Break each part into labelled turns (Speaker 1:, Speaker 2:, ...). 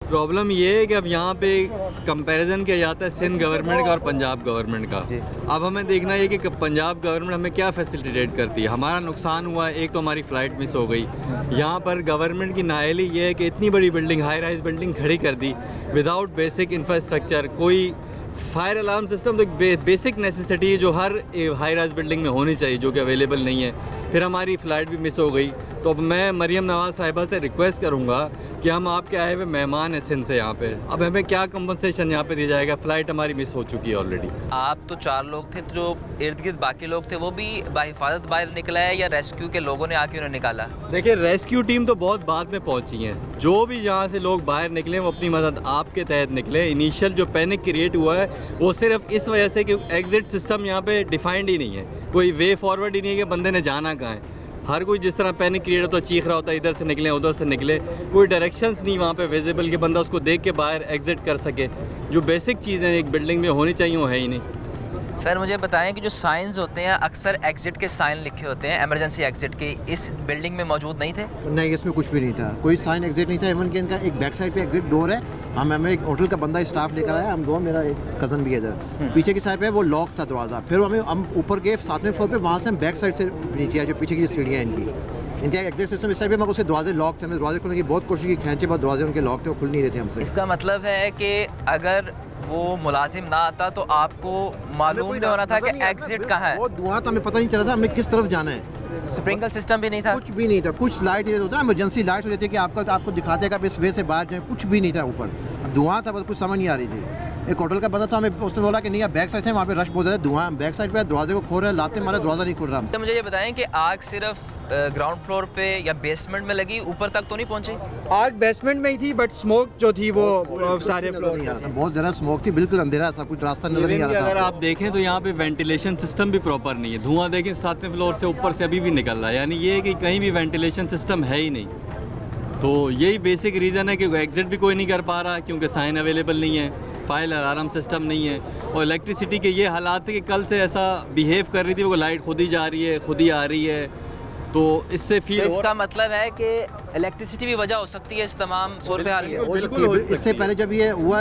Speaker 1: Problem ये है कि अब यहाँ पे कंपैरिजन किया जाता है सिंध गवर्नमेंट का और पंजाब गवर्नमेंट का। अब हमें देखना है कि पंजाब गवर्नमेंट हमें क्या फैसिलिटेट करती है। हमारा नुकसान हुआ है, एक तो हमारी फ़्लाइट मिस हो गई। यहाँ पर गवर्नमेंट की नाअहली ये है कि इतनी बड़ी बिल्डिंग, हाई राइज बिल्डिंग खड़ी कर दी विदाउट बेसिक इंफ्रास्ट्रक्चर। कोई फायर अलार्म सिस्टम तो एक बेसिक नेसेसिटी है जो हर हाई राइज बिल्डिंग में होनी चाहिए, जो कि अवेलेबल नहीं है। फिर हमारी फ़्लाइट भी मिस हो गई। तो अब मैं मरियम नवाज़ साहिबा से रिक्वेस्ट करूँगा कि हम आपके आए हुए मेहमान हैं सिंध से यहाँ पे, अब हमें क्या कंपनसेशन यहाँ पे दिया जाएगा? फ़्लाइट हमारी मिस हो चुकी है ऑलरेडी।
Speaker 2: आप तो 4 लोग थे, तो जो इर्द गिर्द बाकी लोग थे वो भी बाहिफाजत बाहर निकला है या रेस्क्यू के लोगों ने आके उन्हें निकाला?
Speaker 1: देखिए, रेस्क्यू टीम तो बहुत बाद में पहुंची हैं। जो भी यहाँ से लोग बाहर निकले वो अपनी मदद आपके तहत निकले। इनिशियल जो पैनिक क्रिएट हुआ है वो सिर्फ इस वजह से कि एग्जिट सिस्टम यहाँ पे डिफाइंड ही नहीं है, कोई वे फॉरवर्ड ही नहीं है कि बंदे ने जाना कहाँ है। हर कोई जिस तरह पैनिक क्रिएट होता है, चीख रहा होता है इधर से निकले उधर से निकले, कोई डायरेक्शंस नहीं वहाँ पे विजिबल कि बंदा उसको देख के बाहर एग्जिट कर सके। जो बेसिक चीज़ें एक बिल्डिंग में होनी चाहिए वो है ही नहीं।
Speaker 2: सर मुझे बताएं कि जो साइंस होते हैं अक्सर एग्जिट के साइन लिखे होते हैं, इमरजेंसी एग्जिट के, इस बिल्डिंग में मौजूद नहीं थे?
Speaker 3: नहीं, इसमें कुछ भी नहीं था, कोई साइन एग्जिट नहीं था। इवन कि इनका एक बैक साइड पे एग्जिट डोर है। हमें एक होटल का बंदा स्टाफ लेकर आया, हम दो, मेरा एक कज़न भी है इधर। पीछे की साइड पे वो लॉक था दरवाज़ा। फिर हम ऊपर गए 7वें फ्लोर पे, वहाँ से हम बैक साइड से नीचे आए, जो पीछे की सीढ़ियाँ इनका एग्जिट सिस्टम इस साइड पे, मगर उसके दरवाजे लॉक थे। हमने दरवाजे खोलने की बहुत कोशिश की, खींचे बाद दरवाजे उनके लॉक थे, वो खुल नहीं रहे थे हमसे।
Speaker 2: इसका मतलब है कि अगर वो मुलाजिम ना आता तो आपको मालूम नहीं होना था कि एग्जिट कहाँ है?
Speaker 3: वो धुआं था, हमें पता नहीं चला था हमें किस तरफ जाना है।
Speaker 2: स्प्रिंकल सिस्टम भी नहीं था?
Speaker 3: कुछ भी नहीं था। कुछ लाइट ये होता है, इमरजेंसी लाइट हो जाती है कि आपको दिखाते हैं कि आप इस वे से बाहर जाएं। कुछ भी नहीं था, ऊपर धुआं था, बस कुछ समझ नहीं आ रही थी। एक होटल का बंदा था, हमें उसने बोला कि नहीं आप बैक साइड से, वहाँ पे रश बहुत ज़्यादा, धुआं बैक साइड पे, दरवाजे को खोल रहे हैं, लाते हमारा दरवाज़ा नहीं खुल रहा हमसे।
Speaker 2: तो मुझे ये बताएं कि आग सिर्फ ग्राउंड फ्लोर पे या बेसमेंट में लगी, ऊपर तक तो नहीं पहुंची?
Speaker 4: आग बेसमेंट में ही थी, बट स्मोक जो थी वो सारे
Speaker 3: नजर नहीं आ रहा था, बहुत ज़्यादा स्मोक थी, बिल्कुल अंधेरा था, कुछ रास्ता नजर नहीं आ रहा था।
Speaker 1: अगर आप देखें तो यहाँ पे वेंटिलेशन सिस्टम भी प्रॉपर नहीं है। धुआं देखें 7वें फ्लोर से ऊपर से अभी भी निकल रहा है, यानी ये है कि कहीं भी वेंटिलेशन सिस्टम है ही नहीं। तो यही बेसिक रीज़न है कि एग्जिट भी कोई नहीं कर पा रहा क्योंकि साइन अवेलेबल नहीं है, फायर अलार्म सिस्टम नहीं है। और इलेक्ट्रिसिटी के ये हालात है कि कल से ऐसा बिहेव कर रही थी, वो लाइट खुद ही जा रही है, खुद ही आ रही है। तो इससे
Speaker 2: तो
Speaker 1: फील
Speaker 2: इसका मतलब है कि इलेक्ट्रिसिटी भी वजह हो सकती है इस तमाम सूरत हाल की?
Speaker 3: बिल्कुल। इससे पहले जब ये हुआ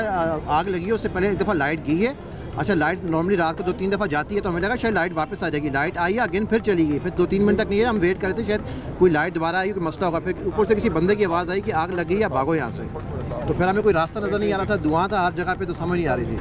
Speaker 3: आग लगी है, उससे पहले एक दफ़ा लाइट गई है। अच्छा, लाइट नॉर्मली रात को 2-3 दफ़ा जाती है, तो हमें लगा शायद लाइट वापस आ जाएगी। लाइट आई, अगेन फिर चली गई, फिर 2-3 मिनट तक नहीं है। हम वेट कर रहे थे शायद कोई लाइट दोबारा आई, कोई मसला होगा। फिर ऊपर से किसी बंदे की आवाज़ आई कि आग लग गई या भागो यहाँ से। तो फिर हमें कोई रास्ता नज़र नहीं आ रहा था, धुआं था हर जगह पे, तो समझ नहीं आ रही थी।